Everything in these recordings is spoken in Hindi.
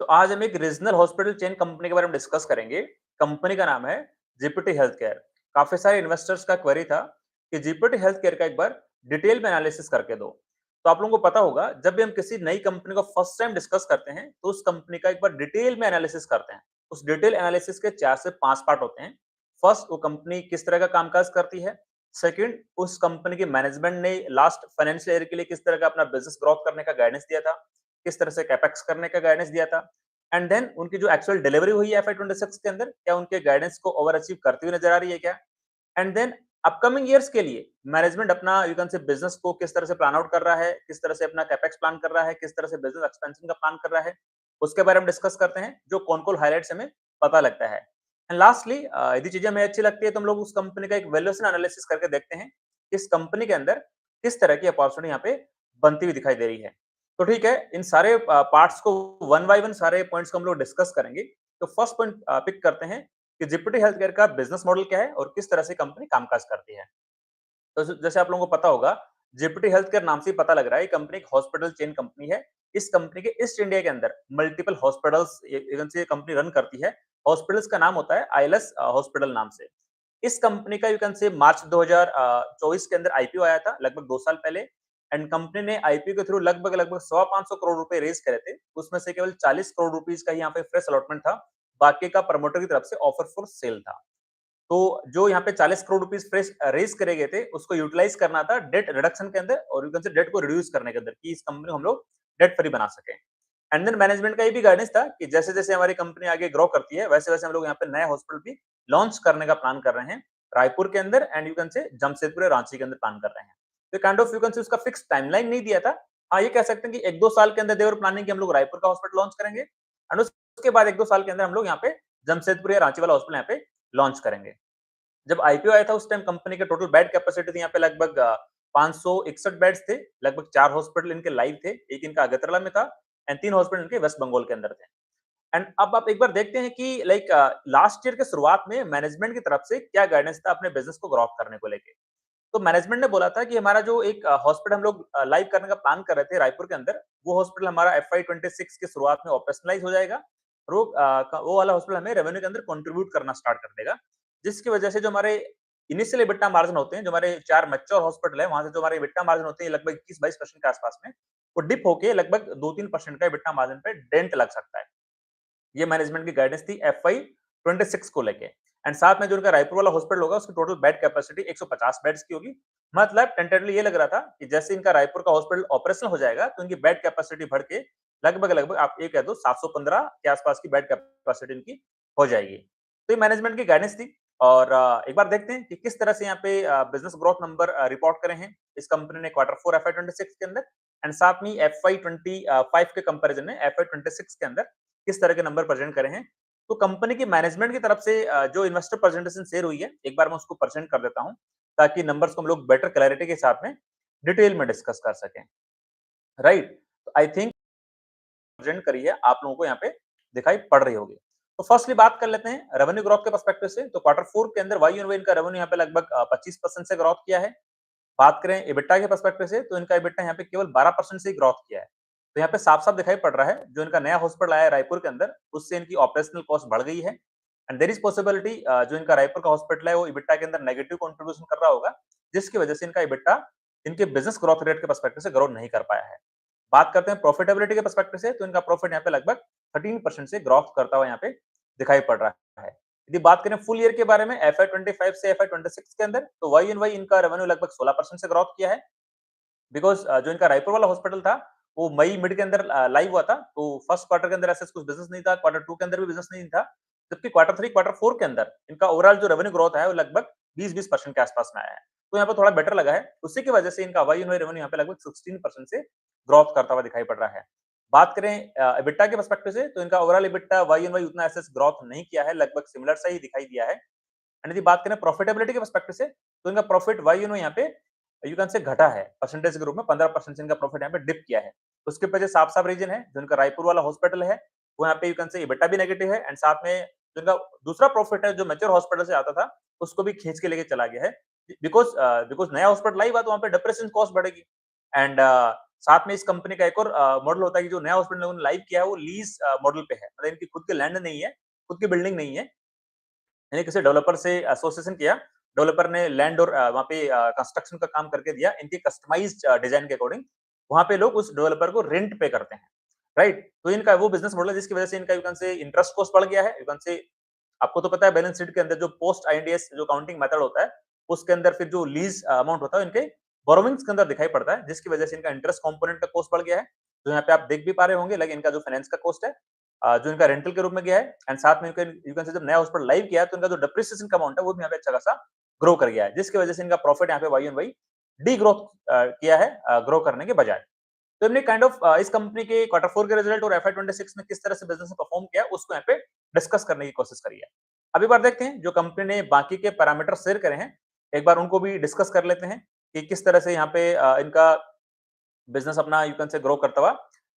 तो आज हम एक रीजनल हॉस्पिटल चेन कंपनी के बारे में डिस्कस करेंगे। कंपनी का नाम है जीपीटी हेल्थ केयर। काफी सारे इन्वेस्टर्स का क्वेरी था कि जीपीटी हेल्थ केयर का एक बार डिटेल में एनालिसिस करके दो। तो आप लोगों को पता होगा, जब भी हम किसी नई कंपनी को फर्स्ट टाइम डिस्कस करते हैं तो उस कंपनी का एक बार डिटेल में एनालिसिस करते हैं। उस डिटेल एनालिसिस के 4 से 5 पार्ट होते हैं। फर्स्ट, वो कंपनी किस तरह का कामकाज करती है। सेकंड, उस कंपनी के मैनेजमेंट ने लास्ट फाइनेंशियल ईयर के लिए किस तरह का अपना बिजनेस ग्रोथ करने का गाइडेंस दिया था, किस तरह से कैपेक्स करने का गाइडेंस दिया था। एंड देन उनकी जो एक्चुअल डिलीवरी हुई है एफआई 26 के अंदर, क्या उनके गाइडेंस को ओवर अचीव करती हुई नजर आ रही है क्या। एंड देन अपकमिंग ईयर्स के लिए मैनेजमेंट अपना यू कैन से बिजनेस को किस तरह से प्लान आउट कर रहा है, किस तरह से अपना कैपेक्स प्लान कर रहा है, किस तरह से बिजनेस एक्सपेंशन का प्लान कर रहा है, उसके बारे में डिस्कस करते हैं, जो कौन-कौन हाइलाइट्स हमें पता लगता है। एंड लास्टली यदि चीजें हमें अच्छी लगती है तो हम लोग उस कंपनी का एक वैल्यूएशन एनालिसिस करके देखते हैं, इस कंपनी के अंदर किस तरह की अपॉर्चुनिटी यहाँ पे बनती हुई दिखाई दे रही है। तो ठीक है, इन सारे पार्ट्स को वन बाय वन सारे पॉइंट्स को हम लोग डिस्कस करेंगे। तो फर्स्ट पॉइंट पिक करते हैं कि जीपीटी हेल्थ केयर का बिजनेस मॉडल क्या है और किस तरह से कंपनी कामकाज करती है। तो जैसे आप लोगों को पता होगा, जेपीटी हेल्थ केयर नाम से ही पता लग रहा है, ये कंपनी एक हॉस्पिटल चेन कंपनी है। इस कंपनी के ईस्ट इंडिया के अंदर मल्टीपल हॉस्पिटल्स ये कंपनी रन करती है। हॉस्पिटल्स का नाम होता है आईएलएस हॉस्पिटल नाम से। इस कंपनी का यू कैन से मार्च 2024 के अंदर आईपीओ आया था, लगभग 2 साल पहले। एंड कंपनी ने आईपीओ के थ्रू लगभग सवा 500 करोड़ रुपए रेज करे थे। उसमें से केवल 40 करोड़ रुपीस का ही यहाँ पे फ्रेश अलॉटमेंट था। बाकी का प्रमोटर की तरफ से ऑफर फॉर सेल था। तो जो यहाँ पे 40 करोड़ रुपीस फ्रेश रेज करे गए थे, उसको यूटिलाइज करना था डेट रिडक्शन के अंदर और यू कैन से डेट को रिड्यूस करने के अंदर, कि इस कंपनी को हम लोग डेट फ्री बना सकें। एंड देन मैनेजमेंट का ये भी गाइडेंस था कि जैसे-जैसे हमारी कंपनी आगे ग्रो करती है, वैसे-वैसे हम लोग यहाँ पे नया हॉस्पिटल भी लॉन्च करने का प्लान कर रहे हैं। रायपुर के अंदर and you can say Jamshedpur या रांची के अंदर प्लान कर रहे हैं। तो kind of you can say उसका फिक्स टाइमलाइन नहीं दिया था। हाँ, ये कह सकते हैं कि 1-2 साल के अंदर दे वर प्लानिंग कि हम लोग रायपुर का हॉस्पिटल लॉन्च करेंगे एंड उसके बाद 1-2 साल के अंदर हम लोग यहाँ पे जमशेदपुर या रांची वाला हॉस्पिटल यहाँ पे लॉन्च करेंगे। जब आईपीओ आया था उस टाइम कंपनी के टोटल बेड कैपेसिटी थी यहाँ पे लगभग 561 बेड्स थे। लगभग 4 हॉस्पिटल इनके लाइव थे, एक इनका अगरतला में था एंड 3 हॉस्पिटल इनके वेस्ट बंगाल के अंदर थे। एंड अब आप एक बार देखते हैं कि लाइक लास्ट ईयर के शुरुआत में मैनेजमेंट की तरफ से क्या गाइडेंस था अपने बिजनेस को ग्रो करने को लेके। तो मैनेजमेंट ने बोला था कि हमारा जो एक हॉस्पिटल हम लोग लाइव करने का प्लान कर रहे थे रायपुर के अंदर, वो हॉस्पिटल हमारा एफआई 26 के शुरुआत में ऑपरेशनलाइज हो जाएगा। और वो वाला हॉस्पिटल हमें रेवेन्यू के अंदर कंट्रीब्यूट करना स्टार्ट कर देगा, जिसकी वजह से जो हमारे इनिशियल एबिटा मार्जिन होते हैं, जो हमारे 4 मैच्योर हॉस्पिटल है, वहां से जो हमारे एबिटा मार्जिन होते हैं लगभग 21-22% के आसपास में, वो डिप होके लगभग 2-3% का एबिटा मार्जिन पे डेंट लग सकता है। ये मैनेजमेंट की गाइडेंस थी एफआई 26 को लेके। एंड साथ में जो उनका रायपुर वाला हॉस्पिटल होगा, उसकी टोटल बेड कैपेसिटी 150 बेड्स की होगी। मतलब टेंटेटिवली ये लग रहा था कि जैसे इनका रायपुर का हॉस्पिटल ऑपरेशनल हो जाएगा तो इनकी बेड कैपेसिटी बढ़ के लगभग आप ये कह दो 715 के आसपास की बेड कैपेसिटी इनकी हो जाएगी। तो ये मैनेजमेंट की गाइडेंस थी। और एक बार देखते हैं कि किस तरह से यहाँ पे बिजनेस ग्रोथ नंबर रिपोर्ट करे हैं इस कंपनी ने क्वार्टर 4 एफआई 26 के अंदर। एंड साथ में एफआई 25 के कंपैरिजन में एफआई 26 के अंदर किस तरह के नंबर प्रेजेंट करे हैं। तो कंपनी की मैनेजमेंट की तरफ से जो इन्वेस्टर प्रेजेंटेशन शेयर हुई है, एक बार मैं उसको प्रेजेंट कर देता हूँ, ताकि नंबर्स को हम लोग बेटर क्लैरिटी के साथ में डिटेल में डिस्कस कर सकें। राइट? तो आई थिंक प्रेजेंट करी है, आप लोगों को यहाँ पे दिखाई पड़ रही होगी। तो फर्स्टली बात कर लेते हैं रेवेन्यू ग्रोथ के पर्सपेक्टिव से। तो क्वार्टर 4 के अंदर वाई ऑन वाई इनका रेवेन्यू यहाँ पे लगभग 25% से ग्रोथ किया है। बात करें EBITDA के पर्सपेक्टिव से, तो इनका EBITDA यहाँ पे केवल 12% से ही ग्रोथ किया है। तो यहाँ पे साफ-साफ दिखाई पड़ रहा है, जो इनका नया हॉस्पिटल आया है रायपुर के अंदर, उससे इनकी ऑपरेशनल कॉस्ट बढ़ गई है। एंड देयर इज पॉसिबिलिटी जो इनका रायपुर का हॉस्पिटल है, वो EBITDA के अंदर नेगेटिव कंट्रीब्यूशन कर रहा होगा, जिसकी वजह से इनका EBITDA इनके बिजनेस ग्रोथ रेट के पर्सपेक्टिव से ग्रो नहीं कर पाया है। बात करते हैं प्रॉफिटेबिलिटी के पर्सपेक्टिव से, तो इनका प्रॉफिट यहाँ पे लगभग 13% से ग्रोथ करता हुआ यहाँ पे दिखाई पड़ रहा है। यदि बात करें फुल ईयर के बारे में एफआई 25 से एफआई 26 के अंदर, तो वाई एन वाई इनका रेवेन्यू लगभग 16% से ग्रोथ किया है। बिकॉज जो इनका रायपुर वाला हॉस्पिटल था, वो मई मिड के अंदर लाइव हुआ था। तो फर्स्ट क्वार्टर के अंदर ऐसा कुछ बिजनेस नहीं था, क्वार्टर 2 के अंदर भी बिजनेस नहीं था। जबकि क्वार्टर 3 क्वार्टर 4 के अंदर इनका ओवरऑल जो रेवेन्यू ग्रोथ है, वो लगभग 20% के आसपास में आया है। तो यहाँ पे थोड़ा बेटर लगा है, उसी की वजह से इनका वाई एन वाई रेवेन्यू यहाँ पे लगभग 16% से ग्रोथ करता हुआ दिखाई पड़ रहा है। बात करें EBITDA के पर्सपेक्टिव से, तो इनका overall EBITDA Y on Y उतना ऐसे ग्रोथ नहीं किया है, लगभग सिमिलर सा ही दिखाई दिया है। एंड यदि बात करें प्रॉफिटेबिलिटी के पर्सपेक्टिव से, तो इनका प्रॉफिट वाई नो यहाँ पे यू कैन से घटा है, परसेंटेज के रूप में 15% से इनका प्रॉफिट यहाँ पे डिप किया है। उसके पीछे साफ साफ रीजन है, जो इनका रायपुर वाला हॉस्पिटल है, वो यहाँ पे यू कैन से EBITDA भी नेगेटिव है। एंड साथ में जो इनका दूसरा प्रॉफिट है, जो मेच्योर हॉस्पिटल से आता था, उसको भी खींच के लेके चला गया है। बिकॉज बिकॉज नया हॉस्पिटल लाइव है, तो वहाँ पे डिप्रेशन कॉस्ट बढ़ेगी। एंड साथ में इस कंपनी का एक और मॉडल होता है कि जो नया हॉस्पिटल उन्होंने लाइव किया है वो लीज़ मॉडल पे है। मतलब इनकी खुद की लैंड नहीं है, खुद की बिल्डिंग नहीं है। यानी किसी डेवलपर से एसोसिएशन किया, डेवलपर ने लैंड और वहाँ पे कंस्ट्रक्शन का काम करके दिया, इनकी कस्टमाइज्ड डिज़ाइन के अकॉर्डिंग, वहाँ पे लोग उस डेवलपर को रेंट पे करते हैं, राइट? तो इनका वो बिज़नेस मॉडल है जिसकी वजह से इनका यू कैन से इंटरेस्ट कॉस्ट बढ़ गया है, यू कैन से आपको तो पता है बैलेंस शीट के अंदर जो पोस्ट आईएनडीएस जो काउंटिंग मेथड होता है, उसके अंदर फिर जो लीज़ अमाउंट होता है इनके बोरोविंग्स के अंदर दिखाई पड़ता है, जिसकी वजह से इनका इंटरेस्ट कंपोनेंट का कॉस्ट बढ़ गया है। तो यहाँ पे आप देख भी पा रहे होंगे लाइक इनका जो फाइनेंस का कॉस्ट है जो इनका रेंटल के रूप में गया है एंड साथ में यू कैन से जब नया हॉस्पिटल लाइव किया है तो इनका जो डेप्रिसिएशन का अमाउंट है वो भी यहाँ पे अच्छा खासा ग्रो कर गया है, जिसकी वजह से इनका प्रॉफिट यहाँ पे Y on Y degrowth किया है ग्रो करने के बजाय। तो हमने काइंड ऑफ इस कंपनी के क्वार्टर 4 के रिजल्ट और एफआई 26 में किस तरह से बिजनेस ने परफॉर्म किया उसको यहाँ पे डिस्कस करने की कोशिश करी है। अब एक बार देखते हैं जो कंपनी ने बाकी के पैरामीटर शेयर करे हैं, एक बार उनको भी डिस्कस कर लेते हैं कि किस तरह से यहाँ पे इनका बिजनेस अपना यू कैन से ग्रो करता हुआ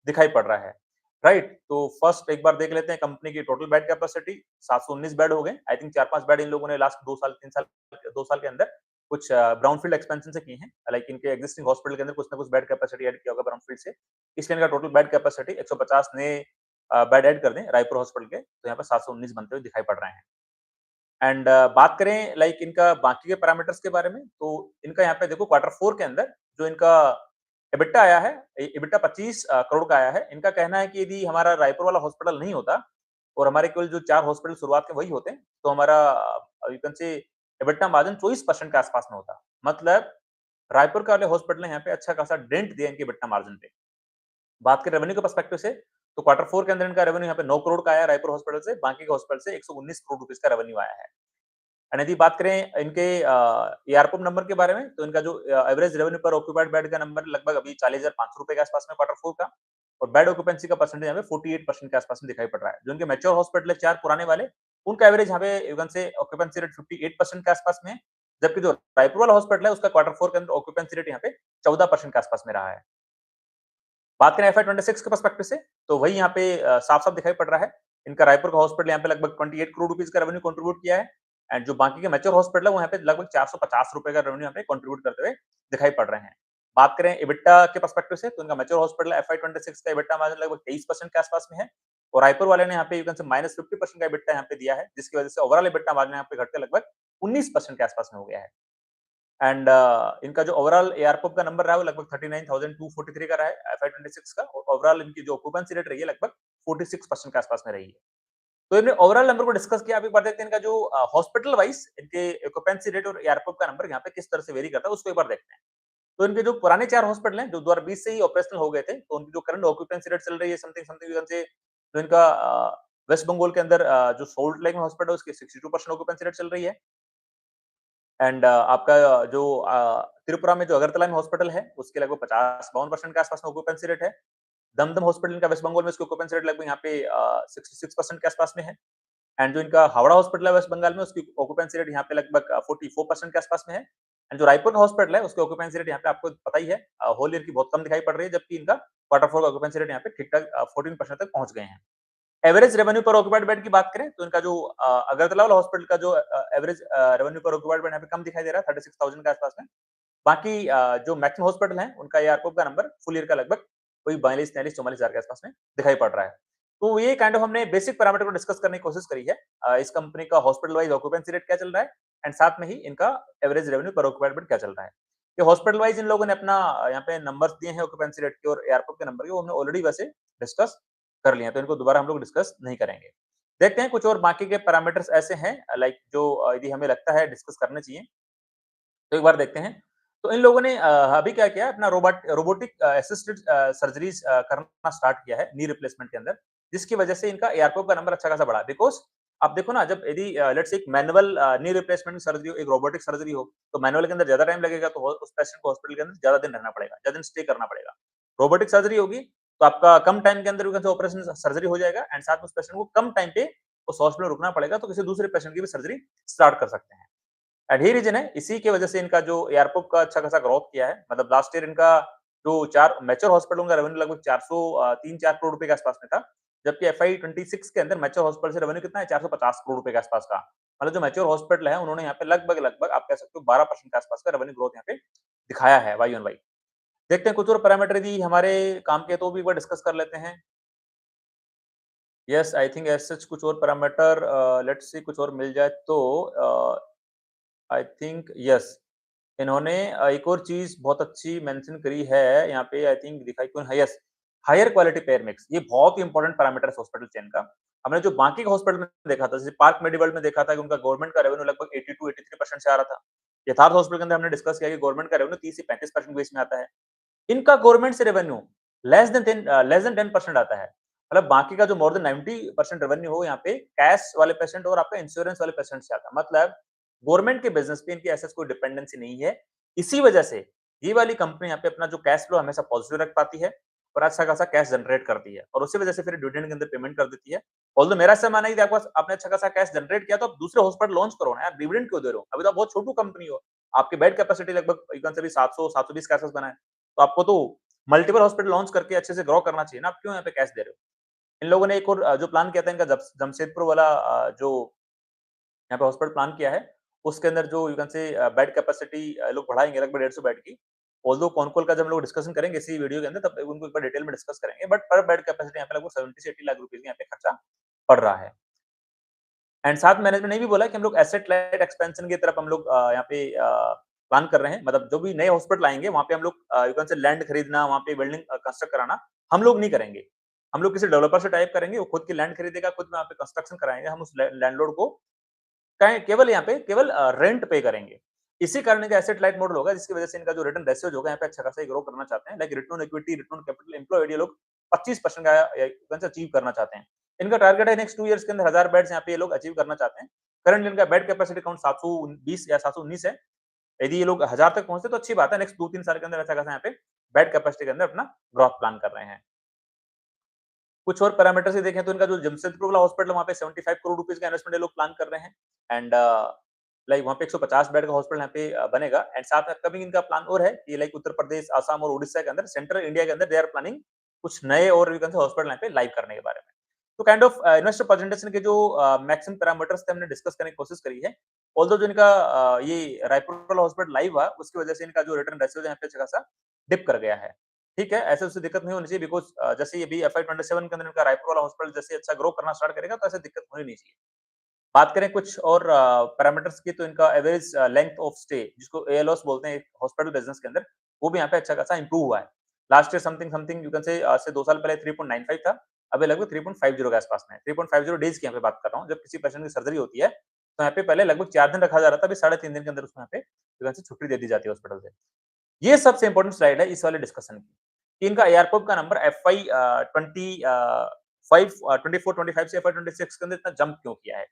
दिखाई पड़ रहा है, राइट? तो फर्स्ट एक बार देख लेते हैं कंपनी की टोटल बेड कैपेसिटी 719 बेड हो गए। आई थिंक 4-5 बेड इन लोगों ने लास्ट 2 साल 3 साल 2 साल के अंदर कुछ ब्राउनफील्ड एक्सपेंशन से किए हैं। लाइक इनके एक्जिस्टिंग हॉस्पिटल के अंदर कुछ ना कुछ बेड कैपेसिटी ऐड किया होगा ब्राउनफील्ड से। इसलिए इनका टोटल बेड कैपेसिटी 150 नए बेड ऐड कर दें रायपुर हॉस्पिटल के, तो यहाँ पे 719 बनते हुए दिखाई पड़ रहे हैं। एंड बात करें लाइक इनका बाकी के पैरामीटर्स के बारे में, तो इनका यहाँ पे देखो क्वार्टर 4 के अंदर जो इनका एबिटा आया है, एबिटा 25 करोड़ का आया है। इनका कहना है कि यदि हमारा रायपुर वाला हॉस्पिटल नहीं होता और हमारे केवल जो 4 हॉस्पिटल शुरुआत के वही होते, तो हमारा you can say EBITDA margin 24% के आसपास में होता। मतलब रायपुर के वाले हॉस्पिटल ने यहाँ पे अच्छा खासा डेंट दिया इनके एबिटा मार्जिन पे। बात करें रेवेन्यू के पर्सपेक्टिव से, तो क्वार्टर 4 के अंदर इनका रेवेन्यू यहाँ पे 9 करोड़ का आया रायपुर हॉस्पिटल से, बाकी के हॉस्पिटल से 119 करोड़ रुपीज़ का रेवेन्यू आया है। एंड यदि बात करें इनके एआरपीओ नंबर के बारे में, तो इनका जो एवरेज रेवेन्यू पर ऑक्यूपाइड बेड का नंबर लगभग अभी 40,500 रुपए के आसपास में क्वार्टर 4 का, और बेड ऑक्यूपेंसी का परसेंटेज यहाँ पे 48% के आसपास में दिखाई पड़ रहा है। जो इनके मैच्योर हॉस्पिटल है 4 पुराने वाले, उनका एवरेज यहाँ पे you can say occupancy rate 58% के आसपास में है, जबकि जो रायपुर वाला हॉस्पिटल है उसका क्वार्टर 4 के अंदर ऑक्यूपेंसी रेट यहाँ पे 14% के आसपास में रहा है। बात करें एफआई 26 के पर्सपेक्टिव से, तो वही यहाँ पे साफ-साफ दिखाई पड़ रहा है। इनका रायपुर का हॉस्पिटल यहाँ पे लगभग 28 करोड़ रुपीज़ का रेवेन्यू कंट्रीब्यूट किया है एंड जो बाकी के मैच्योर हॉस्पिटल है, वो यहाँ पे लगभग 450 रुपए का रेवेन्यू यहाँ पे कंट्रीब्यूट करते हुए दिखाई पड़ रहे हैं। बात करें एबिटा के पर्सपेक्टिव से, तो इनका मैच्योर हॉस्पिटल एफआई 26 का एबिटा मार्जिन लगभग 23% के आसपास में है और रायपुर वाले ने यहाँ पे यू कैन से -50% का एबिटा यहाँ पे दिया है, जिसकी वजह से ओवरऑल एबिटा मार्जिन यहाँ पे घट के लगभग 19% के आसपास में हो गया है। एंड इनका जो ओवरऑल एआरपीओ का नंबर रहा है वो लगभग 39,243 का रहा है एफआई 26 का, और ओवरऑल इनकी जो ऑक्यूपेंसी रेट रही है लगभग 46% के आसपास में रही है। तो इन्होंने ओवरऑल नंबर को डिस्कस किया। अभी बात देखते हैं इनका जो हॉस्पिटल वाइज इनके ऑक्यूपेंसी रेट और एआरपीओ का नंबर यहाँ पे किस तरह से वेरी करता है उसको एक बार देखते हैं। तो इनके जो पुराने 4 हॉस्पिटल हैं जो 2020 से ही ऑपरेशनल हो गए थे, तो उनकी जो करंट ऑक्यूपेंसी रेट चल रही है something something you can say जो इनका वेस्ट बंगाल के अंदर जो सोल्ट लेक में हॉस्पिटल है उसकी 62% ऑक्यूपेंसी रेट चल रही है। एंड आपका जो त्रिपुरा में जो अगरतला में हॉस्पिटल है, उसके लगभग 50-52% के आसपास में ऑक्यूपेंसी रेट है। दमदम हॉस्पिटल इनका वेस्ट बंगाल में उसकी ऑक्यूपेंसी रेट लगभग यहाँ पे 66% के आसपास में है। एंड जो इनका हावड़ा हॉस्पिटल है वेस्ट बंगाल में उसकी ऑक्यूपेंसी रेट यहाँ पे लगभग 44% के आसपास में है। एंड जो रायपुर का हॉस्पिटल है उसकी ऑक्यूपेंसी रेट यहाँ पे आपको पता ही है होल ईयर की बहुत कम दिखाई पड़ रही है, जबकि इनका क्वार्टर 4 का ऑक्यूपेंसी रेट यहाँ पे ठीक-ठाक 14% तक पहुँच गए हैं। एवरेज रेवेन्यू पर ऑक्यूपाइड बेड की बात करें तो इनका जो अगरतला वाला हॉस्पिटल का जो एवरेज रेवेन्यू पर ऑक्यूपाइड बेड यहाँ पे कम दिखाई दे रहा है 36,000 के आसपास में। बाकी जो मैक्सिमम हॉस्पिटल है उनका एआरपीओ का नंबर फुल ईयर का लगभग कोई 42, 43, 44 हज़ार के आसपास में दिखाई पड़ रहा है। तो ये काइंड ऑफ हमने बेसिक पैरामीटर को डिस्कस करने की कोशिश करी है। इस कंपनी का हॉस्पिटल वाइज ऑक्यूपेंसी रेट क्या चल रहा है एंड साथ में ही इनका एवरेज रेवेन्यू पर ऑक्यूपाइड बेड क्या चल रहा है। ये हॉस्पिटल वाइज इन लोगों ने अपना यहाँ पे नंबर्स दिए हैं ऑक्यूपेंसी रेट के और एआरपीओ के नंबर के, वो हमने ऑलरेडी वैसे डिस्कस कर लिए हैं, तो इनको दोबारा हम लोग डिस्कस नहीं करेंगे। देखते हैं कुछ और बाकी के पैरामीटर्स ऐसे हैं लाइक जो यदि हमें लगता है डिस्कस करने चाहिए, तो एक बार देखते हैं। तो इन लोगों ने अभी क्या किया है अपना रोबोटिक असिस्टेड सर्जरीज करना स्टार्ट किया है नी रिप्लेसमेंट के अंदर, जिसकी वजह से इनका एआरपीओ का नंबर अच्छा खासा बढ़ा। बिकॉज़ आप देखो ना जब यदि लेट्स से एक मैनुअल नी रिप्लेसमेंट सर्जरी हो, एक रोबोटिक सर्जरी हो, तो मैनुअल के अंदर ज़्यादा टाइम लगेगा, तो उस पेशेंट को हॉस्पिटल के अंदर ज़्यादा दिन रहना पड़ेगा, ज़्यादा दिन स्टे करना पड़ेगा। रोबोटिक सर्जरी होगी, तो आपका कम टाइम के अंदर you can say operation surgery हो जाएगा एंड साथ में उस पेशेंट को कम टाइम पे उस हॉस्पिटल में रुकना पड़ेगा, तो किसी दूसरे पेशेंट की भी सर्जरी स्टार्ट कर सकते हैं। एंड यही रीज़न है, इसी की वजह से इनका जो एआरपीओ का अच्छा खासा ग्रोथ किया है। मतलब लास्ट ईयर इनका जो 4 मैच्योर हॉस्पिटलों का रेवेन्यू लगभग 3-4 करोड़ रुपए के आसपास में था। जबकि एफआई 26 के अंदर मैच्योर हॉस्पिटल से रेवेन्यू कितना है 450 करोड़ रुपए के आसपास का। मतलब जो मैच्योर हॉस्पिटल है उन्होंने यहाँ पे लगभग-लगभग आप कह सकते हो 12% के आसपास का रेवेन्यू ग्रोथ यहाँ पे दिखाया है वाई ऑन वाई। देखते हैं कुछ और पैरामीटर यदि हमारे काम के तो भी एक बार डिस्कस कर लेते हैं। Yes, I think as such कुछ और पैरामीटर लेट्स सी कुछ और मिल जाए तो आई थिंक यस इन्होंने एक और चीज़ बहुत अच्छी मेंशन करी है यहाँ पे आई थिंक दिखाई क्यों है yes, higher quality payer mix ये बहुत ही इंपॉर्टेंट पैरामीटर है हॉस्पिटल चेन का। हमने जो बाकी के हॉस्पिटल में देखा था, जैसे पार्क मेडिवर्ल्ड में देखा था कि उनका गवर्नमेंट का रेवेन्यू लगभग 82-83% से आ रहा था। यथार्थ हॉस्पिटल के अंदर हमने डिस्कस किया कि गवर्नमेंट का रेवेन्यू 30 से 35% बेस में आता है। इनका गवर्नमेंट से रेवेन्यू लेस देन 10% आता है। मतलब बाकी का जो मोर देन 90% रेवेन्यू हो यहाँ पे कैश वाले पेशेंट और आपका इंश्योरेंस वाले पेशेंट से आता है। मतलब गवर्नमेंट के बिज़नेस पे इनकी ऐसा कोई डिपेंडेंसी नहीं है। इसी वजह से ये वाली कंपनी यहाँ पे अपना जो कैश फ्लो हमेशा पॉजिटिव रख पाती है और अच्छा खासा कैश जनरेट करती है और उसी वजह से फिर डिविडेंड के अंदर पेमेंट कर देती है। ऑल्दो मेरा ऐसा मानना है कि आपके पास आपने अच्छा खासा कैश जनरेट किया तो आप दूसरे हॉस्पिटल लॉन्च करो ना यार, डिविडेंड क्यों दे रहे हो? अभी तो आप बहुत छोटू कंपनी हो। आपकी बेड कैपेसिटी लगभग यू कैन से भी 700-720 के आस-पास बना है। तो आपको तो मल्टीपल हॉस्पिटल लॉन्च करके अच्छे से ग्रो करना चाहिए ना, आप क्यों यहाँ पे कैश दे रहे हो? इन लोगों ने एक और जो प्लान किया था इनका जमशेदपुर वाला जो यहाँ पे हॉस्पिटल प्लान किया है, उसके अंदर जो यू कैन से बेड कैपेसिटी लोग बढ़ाएँगे लगभग 150 बेड की। ऑल्दो कॉन-कॉल का जब हम लोग डिस्कशन करेंगे इसी वीडियो के अंदर तब उनको एक बार डिटेल में डिस्कस करेंगे। बट पर बेड कैपेसिटी यहाँ पे लगभग 70 से 80 लाख रुपए यहाँ पे खर्चा पड़ रहा है। एंड साथ मैनेजमेंट ने भी बोला कि हम लोग एसेट लाइट एक्सपेंशन की तरफ हम लोग यहाँ पे प्लान कर रहे हैं। मतलब जो भी नए हॉस्पिटल आएँगे वहाँ पे हम लोग यू कैन से लैंड खरीदना, वहाँ पे बिल्डिंग कंस्ट्रक्ट कराना, हम लोग नहीं करेंगे। हम लोग किसी डेवलपर से टाई अप करेंगे, वो खुद की लैंड खरीदेगा, खुद वहाँ पे कंस्ट्रक्शन कराएँगे। हम उस लैंडलॉर्ड को कहें केवल यहाँ पे केवल रेंट पे करेंगे। इसी कारण इनका एसेट लाइट मॉडल होगा जिसकी वजह से इनका जो रिटर्न रेशियोज होगा यहाँ पे अच्छा खासा ग्रो करना चाहते हैं। Like return on equity, return on capital employed ये लोग 25% का अचीव करना चाहते हैं। इनका टारगेट है नेक्स्ट 2 इयर्स के अंदर 1000 बेड्स यहाँ पे ये लोग अचीव करना चाहते हैं। करंटली इनका बेड कैपेसिटी काउंट 720 या 719 है। यदि ये लोग 1000 तक पहुँचते तो अच्छी बात है। नेक्स्ट 2-3 साल के अंदर अच्छा खासा यहाँ पे बेड कैपेसिटी के अंदर अपना ग्रोथ प्लान कर रहे हैं। कुछ और पैरामीटर्स ही देखें तो इनका जो जमशेदपुर वाला हॉस्पिटल है वहाँ पे 75 करोड़ रुपीज़ का इन्वेस्टमेंट ये लोग प्लान कर रहे हैं एंड लाइक वहाँ पे 150 बेड का हॉस्पिटल यहाँ पे बनेगा एंड साथ में अपकमिंग इनका प्लान और है कि लाइक उत्तर प्रदेश, आसाम और उड़ीसा के अंदर सेंट्रल इंडिया के अंदर दे आर प्लानिंग कुछ नए और हॉस्पिटल यहाँ पे लाइव करने के बारे में। तो काइंड ऑफ इन्वेस्टर प्रेजेंटेशन के जो मैक्सिमम पैरामीटर्स थे हमने डिस्कस करने की कोशिश करी है। ऑल्दो जो इनका ये रायपुर वाला हॉस्पिटल लाइव हुआ उसकी वजह से इनका जो रिटर्न रेशियो है यहाँ पे अच्छा खासा डिप कर गया है। ठीक है, ऐसे उससे दिक्कत नहीं होनी चाहिए बिकॉज़ जैसे ये भी FY 27 के अंदर इनका रायपुर वाला हॉस्पिटल जैसे अच्छा ग्रो करना स्टार्ट करेगा तो ऐसे दिक्कत होनी नहीं चाहिए। बात करें कुछ और पैरामीटर्स की तो इनका एवरेज लेंथ ऑफ स्टे जिसको एएलओएस बोलते हैं हॉस्पिटल बिज़नेस के अंदर, वो भी यहाँ पे अच्छा खासा इंप्रूव हुआ है। Last year something something you can say आज से 2 साल पहले 3.95 था, अभी लगभग 3.50 के आस-पास में है। 3.50 डेज़ की यहाँ पे बात कर रहा हूँ, जब किसी पेशेंट की सर्जरी होती है, तो यहाँ पे पहले लगभग 4 दिन रखा जा रहा था, अभी साढ़े 3 दिन के अंदर उसको यहाँ पे यू कैन से छुट्टी दे दी जाती है हॉस्पिटल से। ये सबसे इम्पोर्टेंट स्लाइड है इस वाले डिस्कशन की, कि इनका एआरपॉप का नंबर एफवाई 24-25 से एफवाई 26 के अंदर इतना जंप क्यों किया है?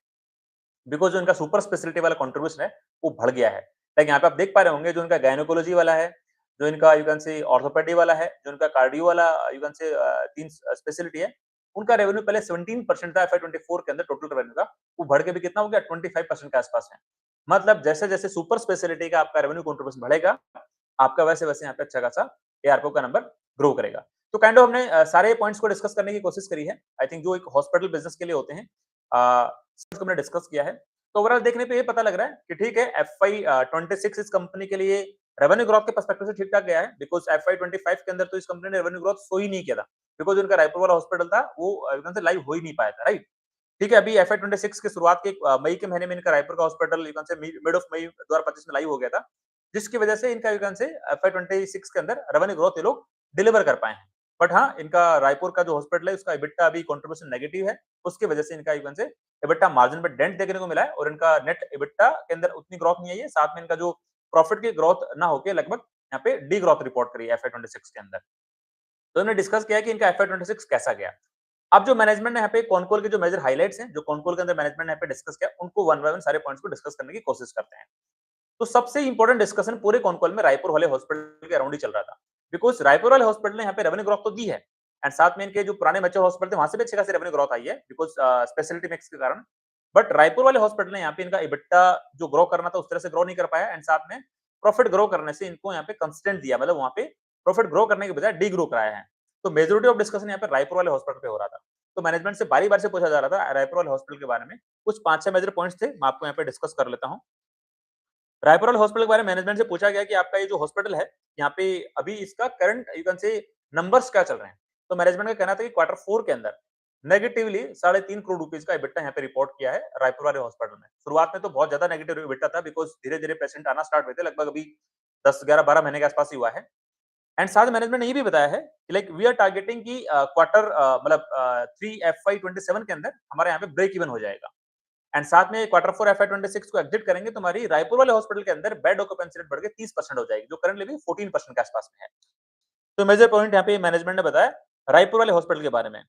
बिकॉज़ जो इनका सुपर स्पेशलिटी वाला कंट्रीब्यूशन है, वो बढ़ गया है। लाइक यहाँ पे आप देख पा रहे होंगे जो इनका गायनेकोलॉजी वाला है, जो इनका यू कैन से ऑर्थोपेडी वाला है, जो इनका कार्डियो वाला यू कैन से 3 स्पेशलिटी है, उनका रेवेन्यू पहले 17% था एफवाई 24 के अंदर टोटल रेवेन्यू का, वो बढ़ के भी कितना हो गया 25% के आस-पास है। मतलब जैसे-जैसे सुपर स्पेशलिटी का आपका रेवेन्यू कंट्रीब्यूशन बढ़ेगा, आपका वैसे-वैसे यहाँ पे अच्छा खासा एआरपीओ का नंबर ग्रो करेगा। तो काइंड ऑफ हमने सारे पॉइंट्स को डिस्कस करने की कोशिश करी है। आई थिंक जो एक हॉस्पिटल बिज़नेस के लिए होते हैं इसको हमने डिस्कस किया है। तो ओवरऑल देखने पे ये पता लग रहा है कि ठीक है एफवाई 26 इस कंपनी के लिए रेवेन्यू ग्रोथ के पर्सपेक्टिव से ठीक-ठाक गया है बिकॉज़ एफवाई 25 के अंदर तो इस कंपनी ने रेवेन्यू ग्रोथ शो ही नहीं किया था। बिकॉज़ उनका रायपुर वाला हॉस्पिटल था वो एकदम से लाइव हो ही नहीं पाया था, राइट? ठीक है, अभी एफवाई 26 की शुरुआत के मई के महीने में इनका रायपुर का hospital you can say mid of May 2025 में लाइव हो गया था, जिसकी वजह से इनका यू कैन से एफवाई 26 के अंदर रेवेन्यू ग्रोथ ये लोग डिलीवर कर पाए हैं। बट हाँ, इनका रायपुर का जो हॉस्पिटल है उसका एबिटा अभी कंट्रीब्यूशन नेगेटिव है, उसकी वजह से इनका यू कैन से एबिटा मार्जिन पे डेंट देखने को मिला है और इनका नेट एबिटा के अंदर उतनी ग्रोथ नहीं आई है, साथ में इनका जो प्रॉफिट की ग्रोथ ना होके लगभग यहाँ पे डी ग्रोथ रिपोर्ट करी है एफवाई 26 के अंदर। तो हमने डिस्कस किया कि इनका एफवाई 26 कैसा गया। अब जो मैनेजमेंट ने यहाँ पे कॉनकोल के जो मेजर हाइलाइट्स हैं, जो कॉनकोल के अंदर मैनेजमेंट ने यहाँ पे डिस्कस किया, उनको वन बाय वन सारे पॉइंट्स को डिस्कस करने की कोशिश करते हैं। तो सबसे इंपॉर्टेंट डिस्कशन पूरे कॉनकोल में रायपुर वाले हॉस्पिटल के अराउंड ही चल रहा था। बिकॉज़ रायपुर वाले हॉस्पिटल ने यहाँ पे रेवेन्यू ग्रोथ तो दी है एंड साथ में इनके जो पुराने मैच्योर हॉस्पिटल थे, वहाँ से भी अच्छी खासी रेवेन्यू ग्रोथ आई है बिकॉज़ स्पेशलिटी मिक्स के कारण। बट रायपुर वाले हॉस्पिटल ने यहाँ पे इनका एबिटा जो ग्रो करना था, उस तरह से ग्रो नहीं कर पाया एंड साथ में प्रॉफिट ग्रो करने से इनको यहाँ पे कंस्टेंट दिया, मतलब वहाँ पे प्रॉफिट ग्रो करने के बजाय डी ग्रो कराया है। तो मेजॉरिटी ऑफ डिस्कशन यहाँ पे रायपुर वाले हॉस्पिटल पे हो रहा था। तो मैनेजमेंट से बारी-बारी से पूछा जा रहा था रायपुर वाले हॉस्पिटल के बारे में। कुछ 5-6 मेजर पॉइंट्स थे, मैं आपको यहाँ पे डिस्कस कर लेता हूँ। रायपुर वाले हॉस्पिटल के बारे में मैनेजमेंट से पूछा गया कि आपका ये जो हॉस्पिटल है, यहाँ पे अभी इसका current you can say numbers क्या चल रहे हैं? तो मैनेजमेंट का कहना था कि क्वार्टर 4 के अंदर नेगेटिवली 3.5 करोड़ रुपीस का एबिटा यहाँ पे रिपोर्ट किया है रायपुर वाले हॉस्पिटल में। शुरुआत में तो बहुत ज़्यादा नेगेटिव एबिटा था बिकॉज़ धीरे-धीरे पेशेंट आना स्टार्ट हुए थे, लगभग अभी 10, 11, 12 महीने के आस-पास ही हुआ है। एंड साथ में मैनेजमेंट ने ये भी बताया है कि लाइक वी आर टारगेटिंग कि क्वार्टर 3 एफवाई 27 के अंदर हमारे यहाँ पे ब्रेक इवन हो जाएगा। एंड साथ में क्वार्टर 4 एफवाई 26 को एग्जिट करेंगे तो हमारी रायपुर वाले हॉस्पिटल के अंदर बेड ऑक्यूपेंसी रेट बढ़ के 30% हो जाएगी, जो करंटली भी 14% के आसपास में है। तो मेजर पॉइंट यहाँ पे मैनेजमेंट ने बताया रायपुर वाले हॉस्पिटल के बारे में।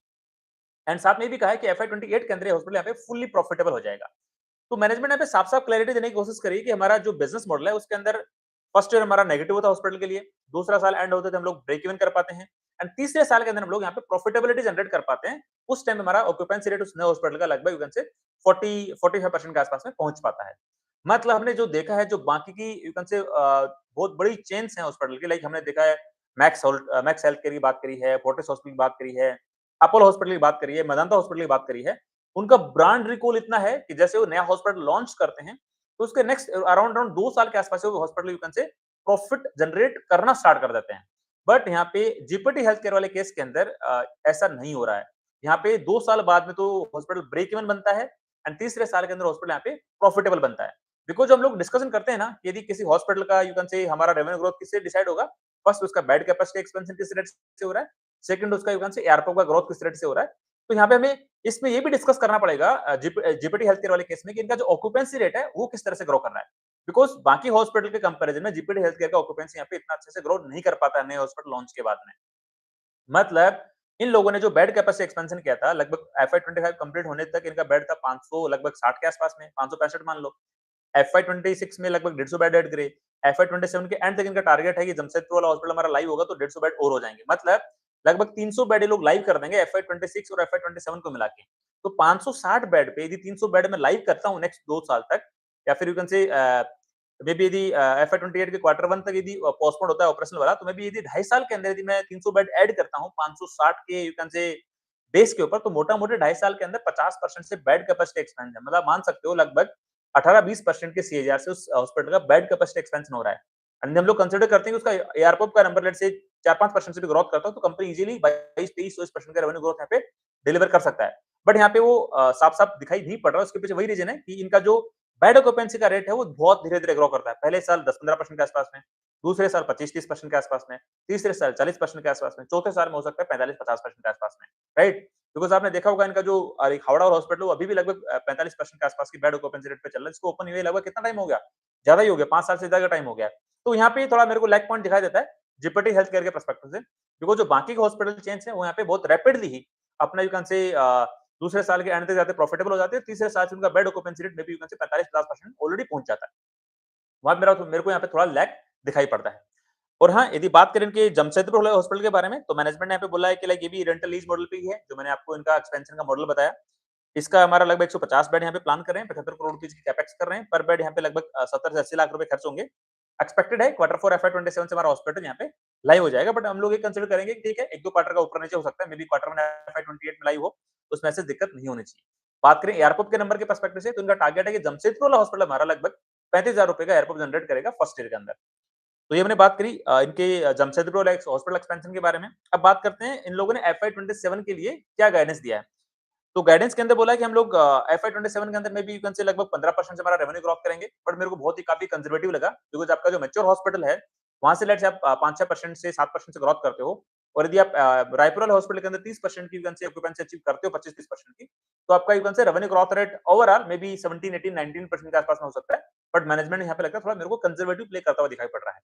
एंड साथ में ये भी कहा है कि एफवाई 28 के अंदर ये हॉस्पिटल यहाँ पे फुल्ली प्रॉफिटेबल हो जाएगा। तो मैनेजमेंट ने यहाँ पे साफ-साफ क्लैरिटी देने की कोशिश करी है कि हमारा जो बिज़नेस मॉडल है उसके अंदर फर्स्ट ईयर हमारा नेगेटिव होता है हॉस्पिटल के लिए, दूसरा साल एंड होते थे हम लोग ब्रेक इवन कर पाते हैं एंड तीसरे साल के अंदर हम लोग यहाँ पे प्रॉफिटेबिलिटी जनरेट कर पाते हैं। उस टाइम हमारा ऑक्यूपेंसी रेट उस नए हॉस्पिटल का लगभग यू कैन से 40-45% के आसपास में पहुंच पाता है। मतलब हमने जो देखा है जो बाकी की यू कैन से बहुत बड़ी चेन्स हैं हॉस्पिटल की, लाइक हमने देखा है मैक्स हेल्थ केयर की बात करी है, फोर्टिस हॉस्पिटल की बात करी है, अपोलो हॉस्पिटल की बात करी है, मेदांता हॉस्पिटल की बात करी है। उनका ब्रांड रिकॉल इतना है कि जैसे वो नया हॉस्पिटल लॉन्च करते हैं, तो उसके नेक्स्ट अराउंड अराउंड 2 साल के आसपास वो hospital you can say profit generate करना स्टार्ट कर देते हैं। बट यहाँ पे जीपीटी हेल्थ केयर वाले केस के अंदर ऐसा नहीं हो रहा है। यहाँ पे 2 साल बाद में तो हॉस्पिटल ब्रेक इवन बनता है एंड तीसरे साल के अंदर हॉस्पिटल यहाँ पे प्रॉफिटेबल बनता है। बिकॉज़ जो हम लोग डिस्कशन करते हैं ना, यदि किसी हॉस्पिटल का यू कैन से हमारा रेवेन्यू ग्रोथ किससे डिसाइड होगा? फर्स्ट उसका बेड कैपेसिटी एक्सपेंशन किस रेट से हो रहा है? सेकंड उसका यू कैन से एआरपीओ का ग्रोथ किस रेट से हो रहा है? तो यहाँ पे हमें इसमें ये भी डिस्कस करना पड़ेगा जीपीटी हेल्थ केयर वाले केस में कि इनका जो ऑक्यूपेंसी रेट है, वो किस तरह से ग्रो कर रहा है। बिकॉज़ बाकी हॉस्पिटल के कंपैरिजन में जीपीटी हेल्थ केयर का ऑक्यूपेंसी यहाँ पे इतना अच्छे से ग्रो नहीं कर पाता है नए हॉस्पिटल लॉन्च के बाद में। मतलब इन लोगों ने जो बेड कैपेसिटी एक्सपेंशन किया था, लगभग एफवाई 25 कंप्लीट होने तक इनका बेड था 500 लगभग 60 के आसपास में, 565 मान लो। एफवाई 26 में लगभग 150 बेड ऐड करे। एफवाई 27 के एंड तक इनका टारगेट है कि जमशेदपुर वाला हॉस्पिटल हमारा लाइव होगा तो 150 बेड और हो जाएँगे। मतलब लगभग 300 बेड ये लोग लाइव कर देंगे एफवाई 26 और एफवाई 27 को मिला के। तो 560 बेड पे यदि 300 बेड मैं लाइव करता हूँ नेक्स्ट 2 साल तक, या फिर you can say may be यदि एफवाई 28 के क्वार्टर 1 तक यदि पोस्टपोन होता है ऑपरेशन वाला, तो मे बी यदि 2.5 साल के अंदर यदि मैं 300 बेड ऐड करता हूँ 560 के यू कैन से बेस के ऊपर, तो मोटा-मोटी 2.5 साल के अंदर 50% से बेड कैपेसिटी एक्सपेंशन, मतलब मान सकते हो लगभग 18-20% के सीएजीआर से उस हॉस्पिटल का बेड कैपेसिटी एक्सपेंशन हो रहा है। एंड हम लोग कंसीडर करते हैं कि उसका एआरपॉप का नंबर लेट्स से 4-5% से भी ग्रोथ करता हो, तो कंपनी इजीली 22-23% का रेवेन्यू ग्रोथ यहाँ पे डिलीवर कर सकता है। बट यहाँ पे वो साफ-साफ दिखाई नहीं पड़ रहा है, उसके पीछे वही रीज़न है कि इनका जो बेड ऑक्यूपेंसी का रेट है वो बहुत धीरे-धीरे ग्रो करता है। पहले साल 10-15% के आसपास में, दूसरे साल 25-30% के आसपास में, तीसरे साल 40% के आसपास में, चौथे साल में हो सकता है 45-50% के आसपास में, राइट? बिकॉज़ आपने देखा होगा इनका जो एक हावड़ा हॉस्पिटल, वो अभी भी लगभग 45% के आसपास की बेड ऑक्यूपेंसी रेट पे चल रहा है। इसको ओपन हुए लगभग कितना टाइम हो गया? ज़्यादा ही हो गया, 5 साल से ज़्यादा का टाइम हो गया है। तो यहाँ पे थोड़ा मेरे को लैग पॉइंट दिखाई देता है जीपीटी हेल्थ केयर के पर्सपेक्टिव से, बिकॉज़ जो बाकी के हॉस्पिटल चेन्स हैं वो यहाँ पे बहुत रैपिडली ही अपना यू कैन से दूसरे साल के एंड तक जाते प्रॉफिटेबल हो जाते हैं। तीसरे साल से उनका bed occupancy rate may be you can say 45-50% already पहुँच जाता है। वहाँ मेरे को यहाँ पे थोड़ा लैग दिखाई पड़ता है। और हाँ, यदि बात करें इनके जमशेदपुर वाले हॉस्पिटल के बारे में, तो मैनेजमेंट ने यहाँ पे बोला है कि लाइक ये भी रेंटल लीज मॉडल पे ही है, जो मैंने आपको इनका एक्सपेंशन का मॉडल बताया। इसका हमारा लगभग 150 बेड यहाँ पे प्लान कर रहे हैं, 75 करोड़ रुपीज़ की कैपेक्स कर रहे हैं। पर बेड यहाँ पे लगभग 70 से 80 लाख रुपए खर्च होंगे। एक्सपेक्टेड है क्वार्टर 4 एफवाई 27 से हमारा हॉस्पिटल यहाँ पे लाइव हो जाएगा, बट हम लोग ये कंसीडर करेंगे कि ठीक है, 1-2 क्वार्टर का ऊपर-नीचे हो सकता है, मे बी क्वार्टर 1 एफवाई 28 में लाइव हो, उसमें ऐसे दिक्कत नहीं होनी चाहिए। बात करें एयरपोर्ट के नंबर के पर्सपेक्टिव से, तो इनका टारगेट है कि जमशेदपुर वाला हॉस्पिटल हमारा लगभग 35,000 रुपए का एयरपोर्ट जनरेट करेगा फर्स्ट ईयर के अंदर। तो ये हमने बात करी इनके जमशेदपुर वाला हॉस्पिटल एक्सपेंशन के बारे में। अब बात करते हैं इन लोगों ने एफवाई 27 के लिए क्या गाइडेंस दिया है। तो गाइडेंस के अंदर बोला है कि हम लोग एफवाई 27 के अंदर में भी यू कैन से लगभग 15% से हमारा रेवेन्यू ग्रोथ करेंगे, बट मेरे को बहुत ही काफी कंजर्वेटिव लगा, बिकॉज़ आपका जो मैच्योर हॉस्पिटल है, वहाँ से लेट्स से आप 5-6% से 7% से ग्रोथ करते हो, और यदि आप रायपुर वाले हॉस्पिटल के अंदर 30% की you can say occupancy achieve करते हो, 25-30% की, तो आपका you can say revenue growth rate overall may be 17, 18, 19% के आसपास में हो सकता है। बट मैनेजमेंट यहाँ पे लगता है थोड़ा मेरे को कंजर्वेटिव प्ले करता हुआ दिखाई पड़ रहा है।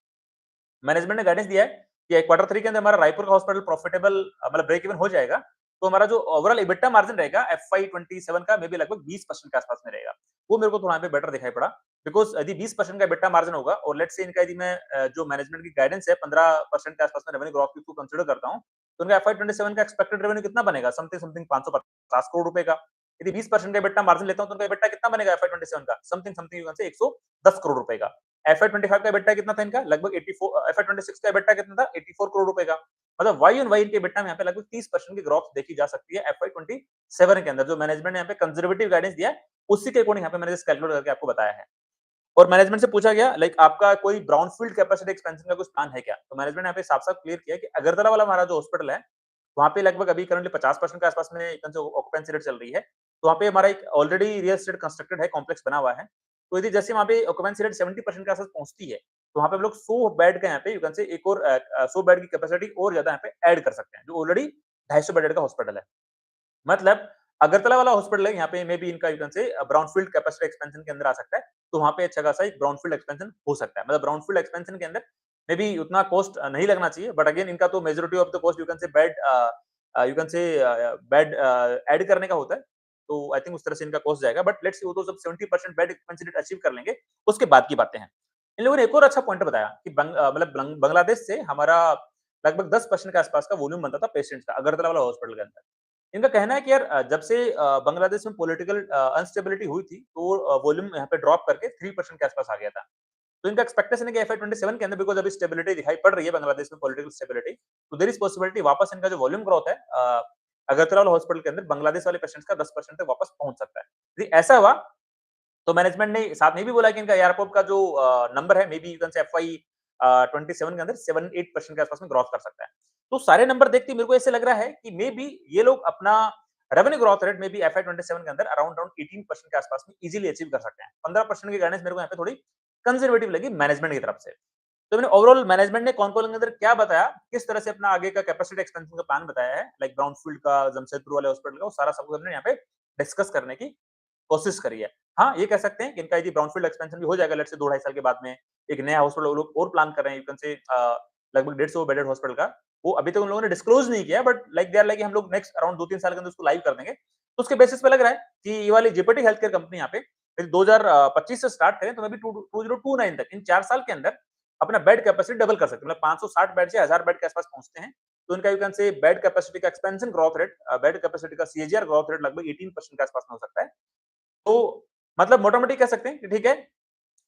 मैनेजमेंट ने गाइडेंस दिया है कि क्वार्टर 3 के अंदर हमारा रायपुर का हॉस्पिटल प्रॉफिटेबल मतलब ब्रेक इवन हो जाएगा, तो हमारा जो ओवरऑल एबिटा मार्जिन रहेगा एफवाई 27 का मे बी लगभग 20% के आसपास में रहेगा। वो मेरे को थोड़ा यहाँ पे बेटर दिखाई पड़ा, बिकॉज़ यदि 20% का एबिटा मार्जिन होगा और लेट्स से इनका यदि मैं जो मैनेजमेंट की गाइडेंस है 15% के आसपास में रेवेन्यू ग्रोथ को कंसीडर करता हूँ, तो उनका एफवाई 27 का एक्सपेक्टेड रेवेन्यू कितना बनेगा? समथिंग समथिंग 550 करोड़ रुपए का। यदि 20% का एबिटा मार्जिन लेता हूँ, तो उनका एबिटा कितना बनेगा एफवाई 27 का? Something something you can say 110 crore रुपए का। एफआई 25 का एबिटा कितना था इनका? लगभग 84। एफआई 26 का एबिटा कितना था? 84 करोड़ रुपए का। मतलब वाई ऑन वाई इनके एबिटा में यहाँ पे लगभग 30% की ग्रोथ देखी जा सकती है एफआई 27 के अंदर, जो मैनेजमेंट ने यहाँ पे कंजर्वेटिव गाइडेंस दिया है, उसी के अकॉर्डिंग यहाँ पे मैंने जस्ट कैलकुलेट करके आपको बताया है। और मैनेजमेंट से पूछा गया लाइक आपका कोई ब्राउनफील्ड कैपेसिटी एक्सपेंशन का कुछ प्लान है क्या? तो मैनेजमेंट ने यहाँ पे साफ-साफ क्लियर किया कि अगरतला वाला हमारा जो हॉस्पिटल है, वहाँ पे लगभग अभी करंटली 50% के आस-पास में ऑक्यूपेंसी रेट चल रही है। तो वहाँ पे हमारा एक ऑलरेडी रियल एस्टेट कंस्ट्रक्टेड है, कॉम्प्लेक्स बना हुआ है। तो यदि जैसे वहाँ पे ऑक्यूपेंसी रेट 70% के आस-पास पहुँचती है, तो वहाँ पे हम लोग 100 बेड का यहाँ पे यू कैन से एक और 100 बेड की कैपेसिटी और ज़्यादा यहाँ पे ऐड कर सकते हैं, जो ऑलरेडी 250 बेडेड का हॉस्पिटल है। मतलब अगरतला वाला हॉस्पिटल है, यहाँ पे मे बी इनका यू can say brownfield capacity expansion के अंदर आ सकता है, तो वहाँ पे अच्छा खासा एक ब्राउनफील्ड एक्सपेंशन हो सकता है। मतलब ब्राउनफील्ड एक्सपेंशन के अंदर मे बी उतना कॉस्ट नहीं लगना चाहिए, बट अगेन इनका तो majority of the cost you can say you can से बेड ऐड करने का होता है, तो आई थिंक उस तरह से इनका कॉस्ट जाएगा, बट लेट्स सी वो तो जब 70% बेड कैपेसिटी अचीव कर लेंगे, उसके बाद की बातें हैं। इन लोगों ने एक और अच्छा पॉइंट बताया कि मतलब बांग्लादेश से हमारा लगभग 10% के आसपास का वॉल्यूम बनता था पेशेंट्स का, अगरतला वाला हॉस्पिटल के अंदर। इनका कहना है कि यार जब से बांग्लादेश में पॉलिटिकल अनस्टेबिलिटी हुई थी, तो वॉल्यूम यहाँ पे ड्रॉप करके 3% के आसपास आ गया था। तो इनका एक्सपेक्टेशन है कि एफआई 27 के अंदर बिकॉज़ अभी स्टेबिलिटी दिखाई पड़ रही है बांग्लादेश में पॉलिटिकल स्टेबिलिटी, तो देयर इज़ पॉसिबिलिटी वापस इनका जो वॉल्यूम ग्रोथ है अगरतला वाला हॉस्पिटल के अंदर बांग्लादेश वाले पेशेंट्स का 10% तक वापस पहुँच सकता है। यदि ऐसा हुआ तो मैनेजमेंट ने साथ में ये भी बोला कि इनका एयरपोर्ट का जो नंबर है may be you can say FY 27 के अंदर 7-8% के आसपास में ग्रोथ कर सकता है। तो सारे नंबर देख के मेरे को ऐसे लग रहा है कि मे बी ये लोग अपना रेवेन्यू ग्रोथ रेट में बी एफआई 27 के अंदर अराउंड अराउंड 18% के आसपास में इजीली अचीव कर सकते हैं। 15% की गाइडेंस मेरे को यहाँ पे थोड़ी कंजर्वेटिव लगी मैनेजमेंट की तरफ से। तो मैंने ओवरऑल मैनेजमेंट ने कॉन-कॉल के अंदर क्या बताया, किस तरह से अपना आगे का कैपेसिटी एक्सपेंशन का प्लान बताया है, लाइक ब्राउनफील्ड का, जमशेदपुर वाले हॉस्पिटल का, वो सारा सब कुछ हमने यहाँ पे डिस्कस करने की कोशिश करी है। हाँ, ये कह सकते हैं कि इनका यदि ब्राउनफील्ड एक्सपेंशन भी हो जाएगा लेट्स से 2 ढाई साल के बाद में, एक नया हॉस्पिटल वो लोग और प्लान कर रहे हैं यू कैन से लगभग 150 बेडेड हॉस्पिटल का। वो अभी तक उन लोगों ने डिस्क्लोज़ नहीं किया but like they are like हम लोग नेक्स्ट अराउंड 2-3 साल के अंदर उसको लाइव कर देंगे। तो उसके बेसिस पे लग रहा है कि ये वाली जेपेटी हेल्थकेयर कंपनी यहाँ पे यदि 2025 से स्टार्ट करें तो मे बी 2029 तक इन 4 साल के अंदर अपना बेड कैपेसिटी डबल कर सकते हैं। मतलब 560 बेड से 1000 बेड के आस-पास पहुँचते हैं। तो इनका यू कैन से बेड कैपेसिटी का expansion growth rate bed capacity का सीएजीआर ग्रोथ रेट लगभग 18% के आस-पास में हो सकता है। तो मतलब मोटा-मोटी कह सकते हैं कि ठीक है,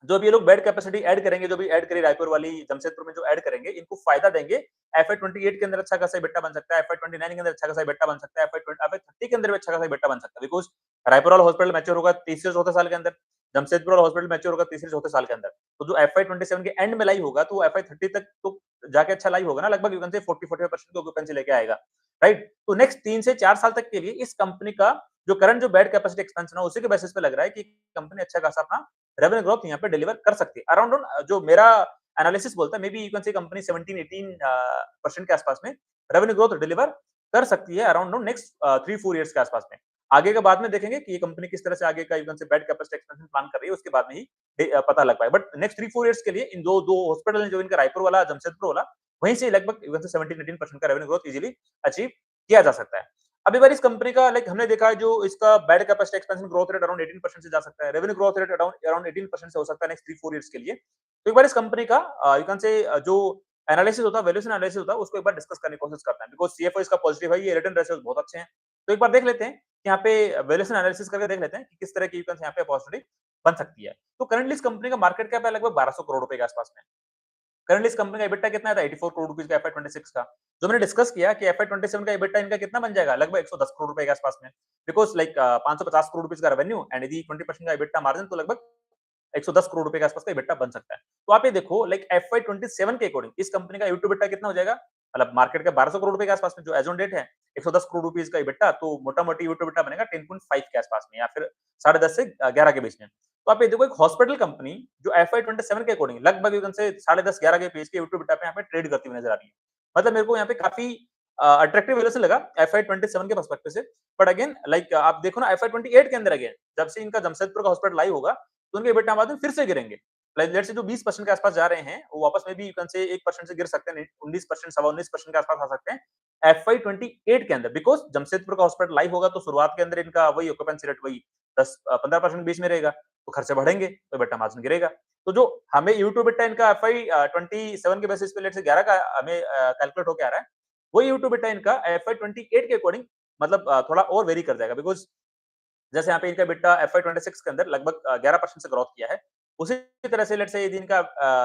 जो भी ये लोग बेड कैपेसिटी ऐड करेंगे, जो भी ऐड करी रायपुर वाली, जमशेदपुर में जो ऐड करेंगे, इनको फ़ायदा देंगे। एफआई 28 के अंदर अच्छा खासा इबिट्डा बन सकता है, एफआई 29 के अंदर अच्छा खासा इबिट्डा बन सकता है, एफआई 30 के अंदर भी अच्छा खासा इबिट्डा बन सकता है। बिकॉज़ रायपुर वाला हॉस्पिटल मैच्योर होगा तीसरे चौथे साल के अंदर, जमशेदपुर वाला हॉस्पिटल मैच्योर होगा तीसरे चौथे साल के अंदर। तो जो एफआई 27 के एंड में लाई होगा, तो वो एफआई 30 तक तो जाके अच्छा लाई होगा ना, लगभग यू कैन से 40-45% की ऑक्यूपेंसी लेके आएगा, राइट? तो नेक्स्ट 3 से 4 साल तक के लिए इस कंपनी का जो करंट जो बेड कैपेसिटी एक्सपेंशन है, उसी के बेसिस पे लग रहा है कि कंपनी अच्छा खासा अपना रेवेन्यू ग्रोथ यहाँ पे डिलीवर कर सकती है। अराउंड जो मेरा एनालिसिस बोलता है, may be you can say company 17-18% के आसपास में रेवेन्यू ग्रोथ डिलीवर कर सकती है अराउंड नेक्स्ट 3-4 इयर्स के आसपास में। आगे के बाद में देखेंगे कि ये कंपनी किस तरह से आगे का यू कैन से बेड कैपेसिटी एक्सपेंशन प्लान कर रही है, उसके बाद में ही पता लग पाए। बट नेक्स्ट 3-4 इयर्स के लिए इन दो हॉस्पिटल है जो इनका रायपुर वाला, जमशेदपुर वाला, वहीं से लगभग यू कैन से 17-18% का रेवेन्यू ग्रोथ इजीली अचीव किया जा सकता है। अब एक बार इस कंपनी का लाइक हमने देखा है जो इसका bed capacity expansion growth rate around 18% से जा सकता है, रेवेन्यू ग्रोथ रेट अराउंड 18% से हो सकता है नेक्स्ट 3-4 इयर्स के लिए। तो एक बार इस कंपनी का यू कैन से जो एनालिसिस होता है, वैल्यूएशन एनालिसिस होता है, उसको एक बार डिस्कस करने की कोशिश करते हैं बिकॉज़ सीएफओ इसका पॉजिटिव है, ये रिटर्न रेशियोस बहुत अच्छे हैं। तो एक बार देख लेते हैं कि यहाँ पे वैल्यूएशन एनालिसिस करके देख लेते हैं कि किस तरह की यू कैन से यहाँ पे अपॉर्चुनिटी बन सकती है। तो करंटली इस कंपनी का मार्केट कैप है लगभग 1200 करोड़ रुपए के आसपास में। करंटली इस कंपनी का एबिटा कितना था 84 करोड़ रुपीस का एफआई 26 का। जो मैंने डिस्कस किया कि एफआई 27 का एबिटा इनका कितना बन जाएगा लगभग 110 करोड़ रुपए के आसपास में। बिकॉज़ लाइक 550 करोड़ रुपीस का रेवेन्यू एंड यदि 20% का एबिटा मार्जिन तो लगभग 110 करोड़ रुपए के आसपास का एबिटा बन सकता है। तो आप ये देखो लाइक एफवाई 27 के अकॉर्डिंग इस कंपनी का एबिटा कितना हो जाएगा? मतलब मार्केट का 1200 करोड़ रुपए के आसपास में जो एज ऑन डेट है 110 करोड़ रुपीस का एबिटा तो मोटा-मोटी एबिटा बनेगा 10.5 के आसपास में या फिर 10.5 से 11 के बीच में। तो आप ये देखो एक हॉस्पिटल कंपनी जो एफवाई 27 के अकॉर्डिंग लगभग यू कैन से 10.5 11 के पेज के एबिटा पे यहाँ पे ट्रेड करती हुई नजर आ रही है। मतलब मेरे को यहाँ पे काफी अट्रैक्टिव वैल्यूएशन लगा एफआई 27 के पर्सपेक्टिव से। बट अगेन लाइक आप देखो ना एफआई 28 के अंदर अगेन जब से इनका जमशेदपुर का हॉस्पिटल लाइव होगा तो उनके एबिटा मार्जिन फिर से गिरेंगे। लाइक लेट्स से जो 20% के आसपास जा रहे हैं, वो वापस में भी यू कैन से 1% से गिर सकते हैं, 19% सवा 19% के आसपास आ सकते हैं। एफवाई 28 के अंदर बिकॉज़ जमशेदपुर का हॉस्पिटल लाइव होगा तो शुरुआत के अंदर इनका वही ऑक्यूपेंसी रेट वही 10 15% बीच में रहेगा, तो खर्चे बढ़ेंगे, तो एबिटा मार्जिन गिरेगा। तो जो हमें यूट्यूब एबिटा इनका एफवाई 27 के बेसिस पे लेट्स से 11 का हमें कैलकुलेट होके आ रहा है, वही यूट्यूब एबिटा इनका एफवाई 28 के अकॉर्डिंग मतलब थोड़ा और वेरी कर जाएगा बिकॉज़ जैसे यहाँ पे इनका एबिटा एफवाई 26 के अंदर लगभग 11% से ग्रोथ किया है। उसी तरह से लेट्स से यदि इनका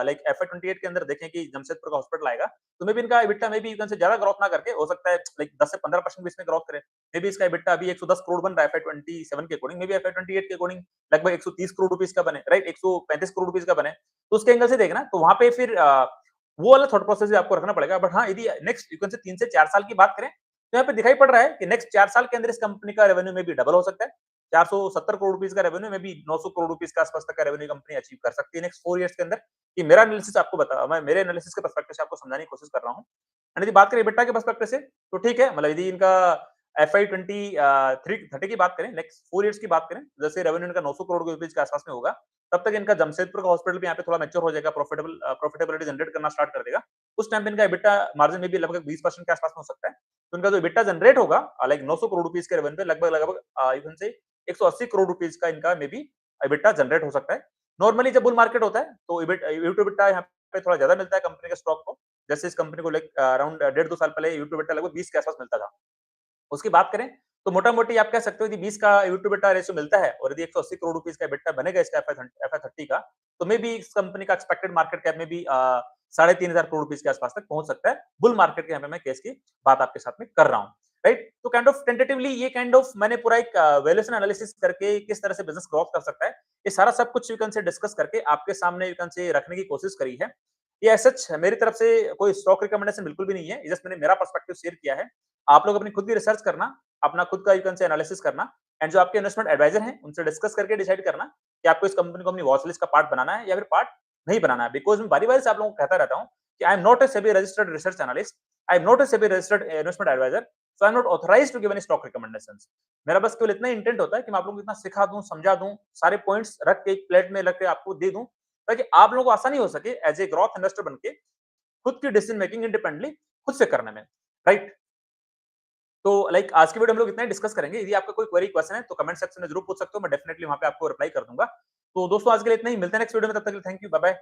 लाइक एफआई 28 के अंदर देखें कि जमशेदपुर का हॉस्पिटल आएगा, तो मे बी इनका एबिटा मे बी इनसे से ज़्यादा ग्रोथ ना करके हो सकता है लाइक 10 से 15% भी इसमें ग्रोथ करे। मे बी इसका एबिटा अभी 110 करोड़ बन रहा है एफआई 27 के अकॉर्डिंग, मे बी एफआई 28 के अकॉर्डिंग लगभग 130 करोड़ रुपीज़ का बने, राइट? 135 करोड़ रुपीज़ का बने। तो उसके एंगल से देखना, तो वहाँ पे फिर वो वाला थॉट प्रोसेस भी आपको रखना पड़ेगा। बट हाँ, यदि नेक्स्ट यू कैन से 3 से 4 साल की बात करें, तो यहाँ पे दिखाई पड़ रहा है कि नेक्स्ट 4 साल के अंदर इस कंपनी का रेवेन्यू में भी डबल हो सकता है। 470 करोड़ रुपीस का रेवेन्यू में भी 900 करोड़ रुपीस के आसपास तक का रेवेन्यू कंपनी अचीव कर सकती है नेक्स्ट 4 इयर्स के अंदर। ये मेरा एनालिसिस आपको बता मैं मेरे एनालिसिस के पर्सपेक्टिव से आपको समझाने की कोशिश कर रहा हूँ। एंड यदि बात करें एबिटा के पर्सपेक्टिव से, तो ठीक है, मतलब यदि इनका एफआई 30 की बात करें, नेक्स्ट 4 इयर्स की बात करें, जैसे रेवेन्यू इनका 900 करोड़ रुपीस के आसपास में होगा, तब तक इनका जमशेदपुर का हॉस्पिटल भी यहाँ पे थोड़ा मैच्योर हो जाएगा, प्रॉफिटेबिलिटी जनरेट करना स्टार्ट कर देगा। उस टाइम पे इनका एबिटा मार्जिन में भी लगभग 20% के आसपास में हो सकता है। तो इनका जो एबिटा जनरेट होगा लाइक 900 करोड़ रुपीस के रेवेन्यू पे लगभग you can say 180 crore rupees का इनका मे बी एबिटा जनरेट हो सकता है। नॉर्मली जब बुल मार्केट होता है तो एबिटा यहाँ पे थोड़ा ज्यादा मिलता है कंपनी के स्टॉक को। जैसे इस कंपनी को लाइक अराउंड 1.5-2 साल पहले एबिटा लगभग 20 के आसपास मिलता था। उसकी बात करें तो मोटा-मोटी आप कह सकते हो यदि 20 का ईवी टू रेशियो मिलता है और यदि 180 करोड़ रुपीस का एबिटा बनेगा इसका एफआई 30 का, तो मे बी इस कंपनी का एक्सपेक्टेड मार्केट कैप में भी 3,500 करोड़ रुपीस के आसपास तक पहुंच सकता है। बुल मार्केट के यहाँ पे मैं केस की बात आपके साथ में कर रहा हूँ, राइट? तो काइंड ऑफ टेंटेटिवली ये काइंड ऑफ मैंने पूरा एक वैल्यूएशन एनालिसिस करके किस तरह से बिजनेस ग्रोथ कर सकता है, ये सारा सब कुछ यू कैन से डिस्कस करके आपके सामने यू कैन से रखने की कोशिश करी है। ये एज़ सच मेरी तरफ से कोई स्टॉक रिकमेंडेशन बिल्कुल भी नहीं है। जस्ट मैंने मेरा पर्सपेक्टिव शेयर किया है। आप लोग अपनी खुद की रिसर्च करना, अपना खुद का यू कैन से एनालिसिस करना एंड जो आपके इन्वेस्टमेंट एडवाइजर हैं, उनसे डिस्कस करके डिसाइड करना कि आपको इस कंपनी को अपनी वॉच लिस्ट का पार्ट बनाना है या फिर पार्ट नहीं बनाना है। बिकॉज़ मैं बारी-बारी से आप लोगों को कहता रहता हूँ कि I am not a SEBI registered research analyst, I am not a SEBI registered investment adviser, so I am not authorised to give any stock recommendations. मेरा बस केवल इतना इंटेंट होता है कि मैं आप लोगों को इतना सिखा दूँ, समझा दूँ, सारे पॉइंट्स रख के एक प्लेट में रख के आपको दे दूँ, ताकि आप लोगों को आसानी हो सके एज़ ए ग्रोथ इन्वेस्टर बन के खुद की डिसीजन मेकिंग इंडिपेंडेंटली खुद से करने में, राइट? तो लाइक आज की वीडियो हम लोग इतना ही डिस्कस करेंगे। यदि आपका कोई क्वेरी क्वेश्चन है तो कमेंट सेक्शन में जरूर पूछ सकते हो, मैं डेफिनेटली वहां पे आपको रिप्लाई कर दूंगा। तो दोस्तों आज के लिए इतना ही, मिलते हैं नेक्स्ट वीडियो में, तब तक के लिए थैंक यू, बाय बाय।